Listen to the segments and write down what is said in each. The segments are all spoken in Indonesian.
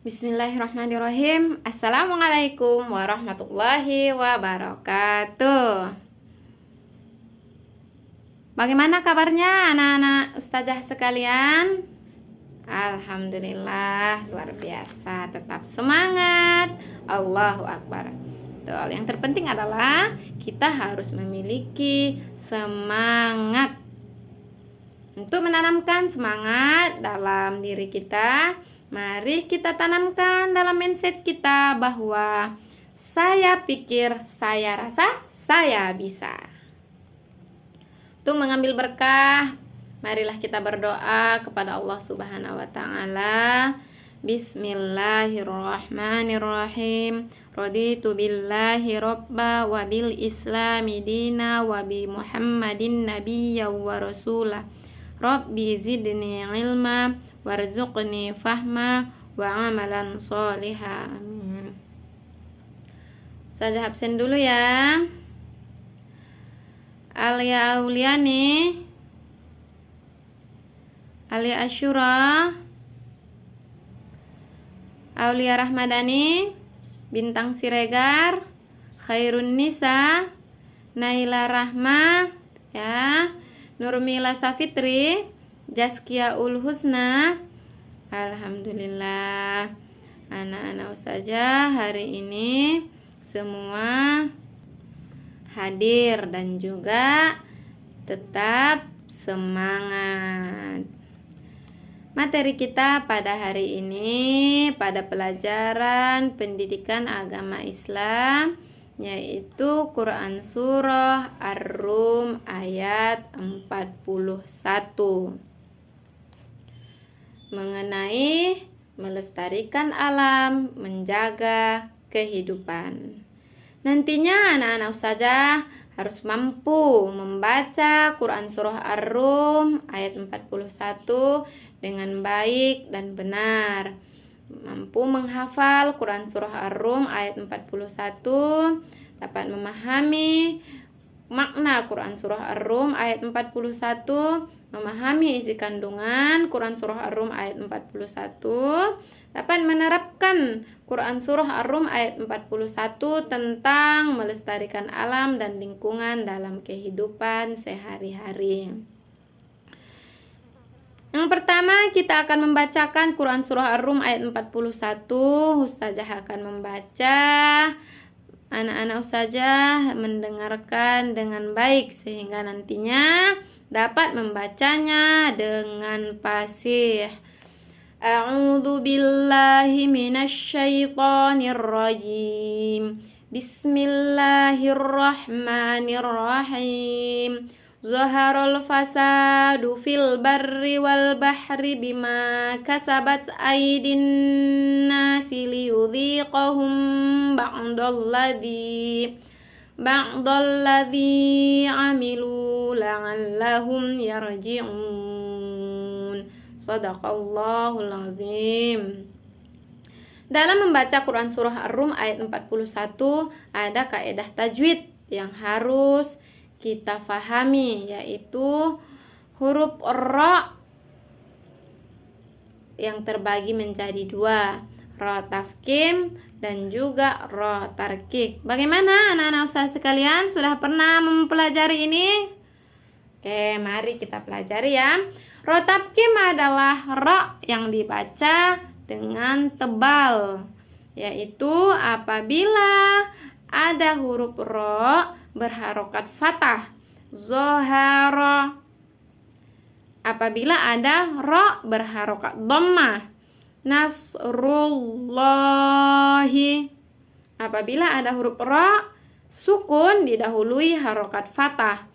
Bismillahirrahmanirrahim. Assalamualaikum warahmatullahi wabarakatuh. Bagaimana kabarnya anak-anak ustazah sekalian? Alhamdulillah, luar biasa. Tetap semangat. Allahu Akbar. Betul. Yang terpenting adalah kita harus memiliki semangat. Untuk menanamkan semangat dalam diri kita, mari kita tanamkan dalam mindset kita bahwa saya pikir, saya rasa, saya bisa. Untuk mengambil berkah, marilah kita berdoa kepada Allah Subhanahu wa taala. Bismillahirrahmanirrahim. Raditu billahi robba wa bil islami dina wa bi Muhammadin nabiyya wa rasulah. Rabbi zidni ilma warzuqni fahma wa amalan sholiha. Amin. Saya absen dulu ya. Alia Auliani, Alia Asyura, Aulia Rahmadani, Bintang Siregar, Khairun Nisa, Naila Rahma, ya, Nurmila Safitri, Jaskia Ul Husna. Alhamdulillah, anak-anak ustazah hari ini semua hadir dan juga tetap semangat. Materi kita pada hari ini pada pelajaran pendidikan agama Islam, yaitu Quran Surah Ar-Rum ayat 41 mengenai melestarikan alam, menjaga kehidupan. Nantinya anak-anak ustazah harus mampu membaca Quran Surah Ar-Rum ayat 41 dengan baik dan benar, mampu menghafal Quran Surah Ar-Rum ayat 41, dapat memahami makna Quran Surah Ar-Rum ayat 41, memahami isi kandungan Quran Surah Ar-Rum ayat 41, dapat menerapkan Quran Surah Ar-Rum ayat 41 tentang melestarikan alam dan lingkungan dalam kehidupan sehari-hari. Yang pertama, kita akan membacakan Quran Surah Ar-Rum ayat 41. Ustazah akan membaca, anak-anak ustazah mendengarkan dengan baik sehingga nantinya dapat membacanya dengan fasih. A'udzu billahi minasyaitonir rajim. Bismillahirrahmanirrahim. Zaharul fasadu fil barri wal bahri bima kasabat aydin nasi liyudhiqahum ba'dalladzi amilu la'allahum yarji'un. Shadaqallahul azim. Dalam membaca Quran Surah Ar-Rum ayat 41 ada kaidah tajwid yang harus kita fahami, yaitu huruf ra yang terbagi menjadi dua, ra tafkhim dan juga ra tarkik. Bagaimana anak-anak ustazah sekalian, sudah pernah mempelajari ini? Oke, mari kita pelajari ya. Ra tafkhim adalah ra yang dibaca dengan tebal, yaitu apabila ada huruf ra berharokat fathah, zohara. Apabila ada ra berharokat dhammah, nasrullahi. Apabila ada huruf ra sukun didahului harokat fathah,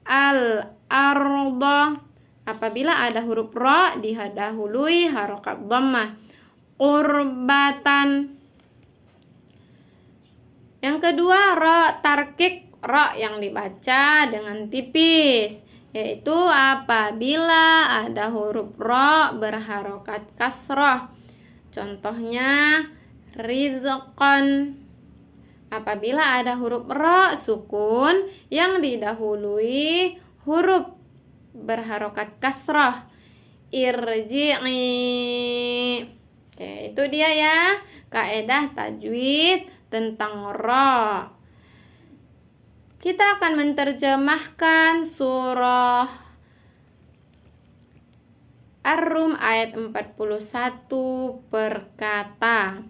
al-arda. Apabila ada huruf ra didahului harokat dhammah, qurbatan. Yang kedua, ra tarkik, ra yang dibaca dengan tipis, yaitu apabila ada huruf ra berharokat kasrah. Contohnya rizqan. Apabila ada huruf ra sukun yang didahului huruf berharokat kasrah, irji'i. Oke, Itu dia ya, kaidah tajwid tentang ra. Kita akan menerjemahkan surah Ar-Rum ayat 41 berkata,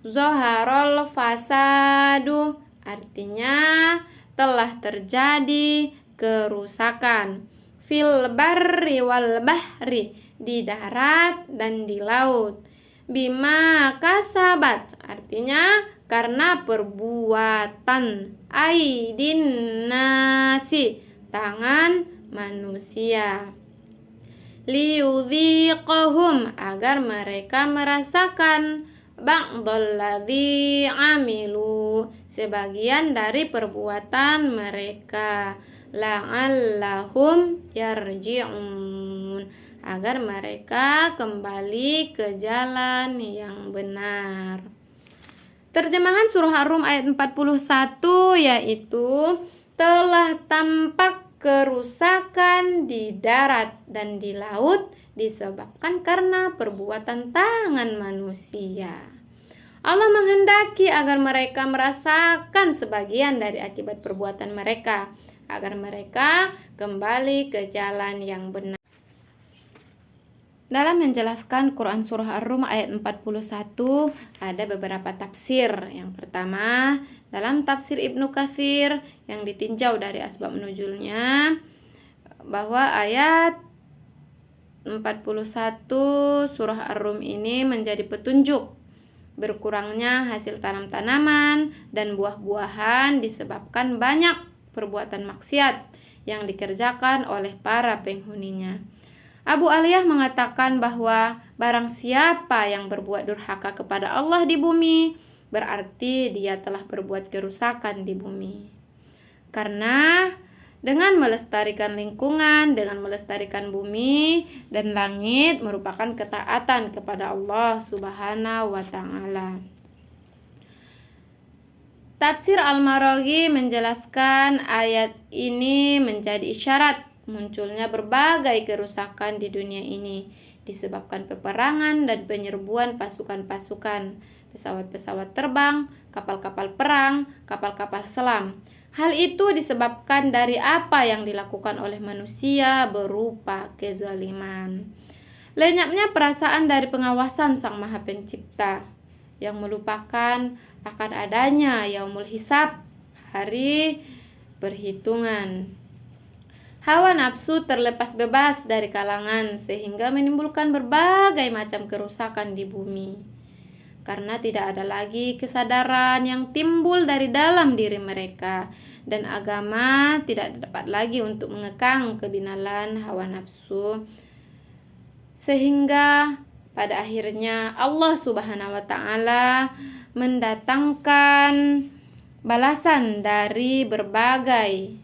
Zoharol fasadu, artinya telah terjadi kerusakan, fil barri wal bahri, di darat dan di laut, bima kasabat, artinya karena perbuatan aidin nasi, tangan manusia, liyudhiqahum, agar mereka merasakan ba'dalladzi amilu, sebagian dari perbuatan mereka, la'allahum yarji'un, agar mereka kembali ke jalan yang benar. Terjemahan surah Ar-Rum ayat 41 yaitu, telah tampak kerusakan di darat dan di laut disebabkan karena perbuatan tangan manusia. Allah menghendaki agar mereka merasakan sebagian dari akibat perbuatan mereka, agar mereka kembali ke jalan yang benar. Dalam menjelaskan Quran Surah Ar-Rum ayat 41 ada beberapa tafsir. Yang pertama, dalam tafsir Ibnu Katsir yang ditinjau dari asbab nuzulnya, bahwa ayat 41 Surah Ar-Rum ini menjadi petunjuk berkurangnya hasil tanam-tanaman dan buah-buahan disebabkan banyak perbuatan maksiat yang dikerjakan oleh para penghuninya. Abu Aliyah mengatakan bahwa barang siapa yang berbuat durhaka kepada Allah di bumi, berarti dia telah berbuat kerusakan di bumi. Karena dengan melestarikan lingkungan, dengan melestarikan bumi dan langit merupakan ketaatan kepada Allah Subhanahu wa Ta'ala. Tafsir Al-Maraghi menjelaskan ayat ini menjadi isyarat munculnya berbagai kerusakan di dunia ini disebabkan peperangan dan penyerbuan pasukan-pasukan, pesawat-pesawat terbang, kapal-kapal perang, kapal-kapal selam. Hal itu disebabkan dari apa yang dilakukan oleh manusia berupa kezaliman. Lenyapnya perasaan dari pengawasan Sang Maha Pencipta yang melupakan akan adanya yaumul hisab, hari perhitungan. Hawa nafsu terlepas bebas dari kalangan sehingga menimbulkan berbagai macam kerusakan di bumi. Karena tidak ada lagi kesadaran yang timbul dari dalam diri mereka, dan agama tidak dapat lagi untuk mengekang kebinalan hawa nafsu, sehingga pada akhirnya Allah Subhanahu wa Ta'ala mendatangkan balasan dari berbagai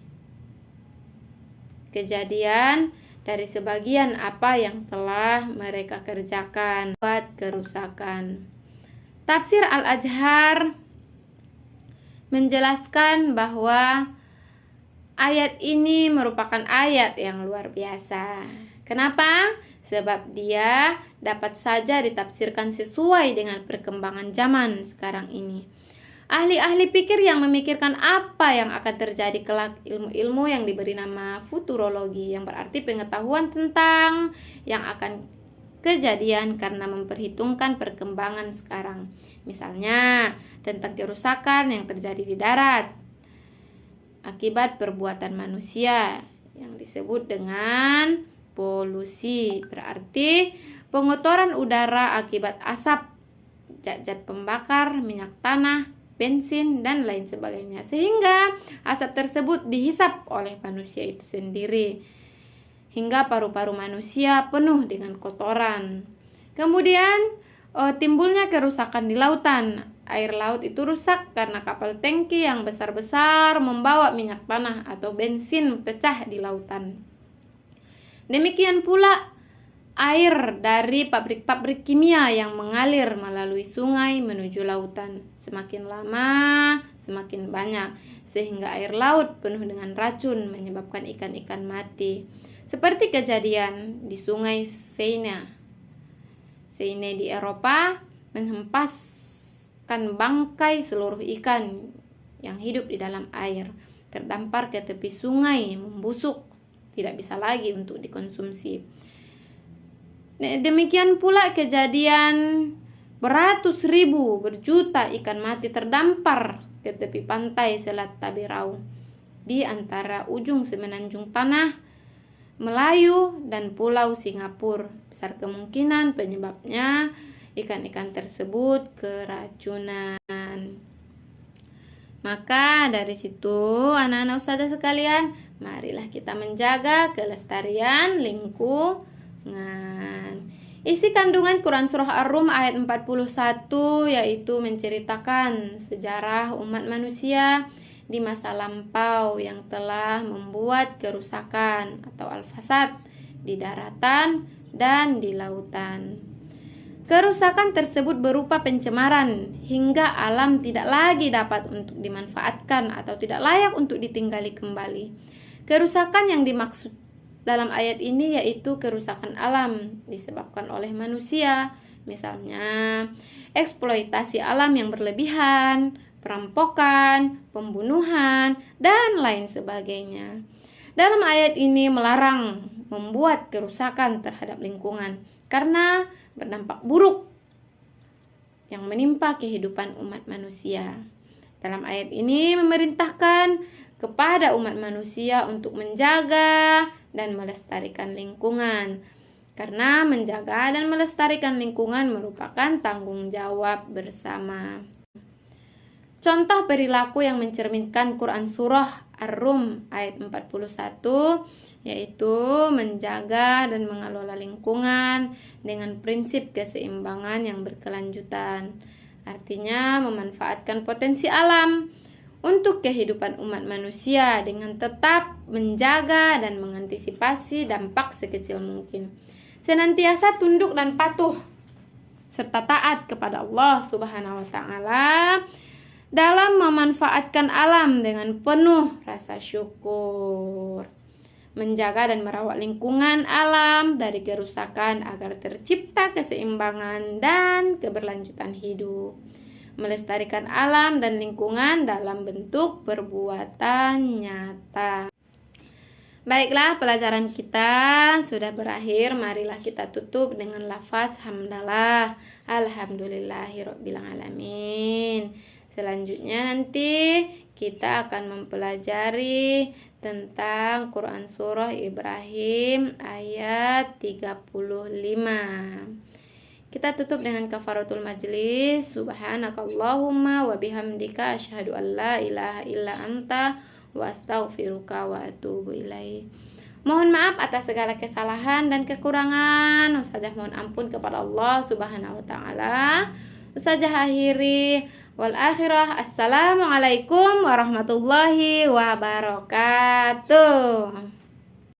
kejadian dari sebagian apa yang telah mereka kerjakan buat kerusakan. Tafsir Al-Ajhar menjelaskan bahwa ayat ini merupakan ayat yang luar biasa. Kenapa? Sebab dia dapat saja ditafsirkan sesuai dengan perkembangan zaman sekarang ini. Ahli-ahli pikir yang memikirkan apa yang akan terjadi kelak, ilmu-ilmu yang diberi nama futurologi, yang berarti pengetahuan tentang yang akan kejadian karena memperhitungkan perkembangan sekarang. Misalnya tentang kerusakan yang terjadi di darat akibat perbuatan manusia yang disebut dengan polusi, berarti pengotoran udara akibat asap, zat-zat pembakar, minyak tanah, bensin, dan lain sebagainya, sehingga asap tersebut dihisap oleh manusia itu sendiri hingga paru-paru manusia penuh dengan kotoran. Kemudian timbulnya kerusakan di lautan. Air laut itu rusak karena kapal tangki yang besar-besar membawa minyak tanah atau bensin pecah di lautan. Demikian pula air dari pabrik-pabrik kimia yang mengalir melalui sungai menuju lautan. Semakin lama semakin banyak, sehingga air laut penuh dengan racun menyebabkan ikan-ikan mati. Seperti kejadian di sungai Seine di Eropa menghempaskan bangkai seluruh ikan yang hidup di dalam air, terdampar ke tepi sungai, membusuk, tidak bisa lagi untuk dikonsumsi. Demikian pula kejadian beratus ribu, berjuta ikan mati terdampar ke tepi pantai Selat Tabirau di antara ujung semenanjung tanah Melayu dan Pulau Singapura. Besar kemungkinan penyebabnya ikan-ikan tersebut keracunan. Maka dari situ anak-anak ustazah sekalian, marilah kita menjaga kelestarian lingkungan. Isi kandungan Quran Surah Ar-Rum ayat 41 yaitu menceritakan sejarah umat manusia di masa lampau yang telah membuat kerusakan atau al-fasad di daratan dan di lautan. Kerusakan tersebut berupa pencemaran hingga alam tidak lagi dapat untuk dimanfaatkan atau tidak layak untuk ditinggali kembali. Kerusakan yang dimaksud dalam ayat ini yaitu kerusakan alam disebabkan oleh manusia, misalnya eksploitasi alam yang berlebihan, perampokan, pembunuhan, dan lain sebagainya. Dalam ayat ini melarang membuat kerusakan terhadap lingkungan karena berdampak buruk yang menimpa kehidupan umat manusia. Dalam ayat ini memerintahkan kepada umat manusia untuk menjaga dan melestarikan lingkungan, karena menjaga dan melestarikan lingkungan merupakan tanggung jawab bersama. Contoh perilaku yang mencerminkan Quran Surah Ar-Rum ayat 41 yaitu menjaga dan mengelola lingkungan dengan prinsip keseimbangan yang berkelanjutan. Artinya memanfaatkan potensi alam untuk kehidupan umat manusia dengan tetap menjaga dan mengantisipasi dampak sekecil mungkin. Senantiasa tunduk dan patuh serta taat kepada Allah Subhanahu wa taala dalam memanfaatkan alam dengan penuh rasa syukur. Menjaga dan merawat lingkungan alam dari kerusakan agar tercipta keseimbangan dan keberlanjutan hidup. Melestarikan alam dan lingkungan dalam bentuk perbuatan nyata. Baiklah, pelajaran kita sudah berakhir. Marilah kita tutup dengan lafaz hamdalah. Alhamdulillahirabbil alamin. Selanjutnya nanti kita akan mempelajari tentang Quran Surah Ibrahim ayat 35. Kita tutup dengan kafaratul majlis. Subhanakallahumma wa bihamdika asyhadu an la ilaha illa anta wa astaghfiruka wa atubu ilaik. Mohon maaf atas segala kesalahan dan kekurangan. Ustazah mohon ampun kepada Allah Subhanahu wa taala. Ustazah akhiri wal akhirah. Assalamualaikum warahmatullahi wabarakatuh.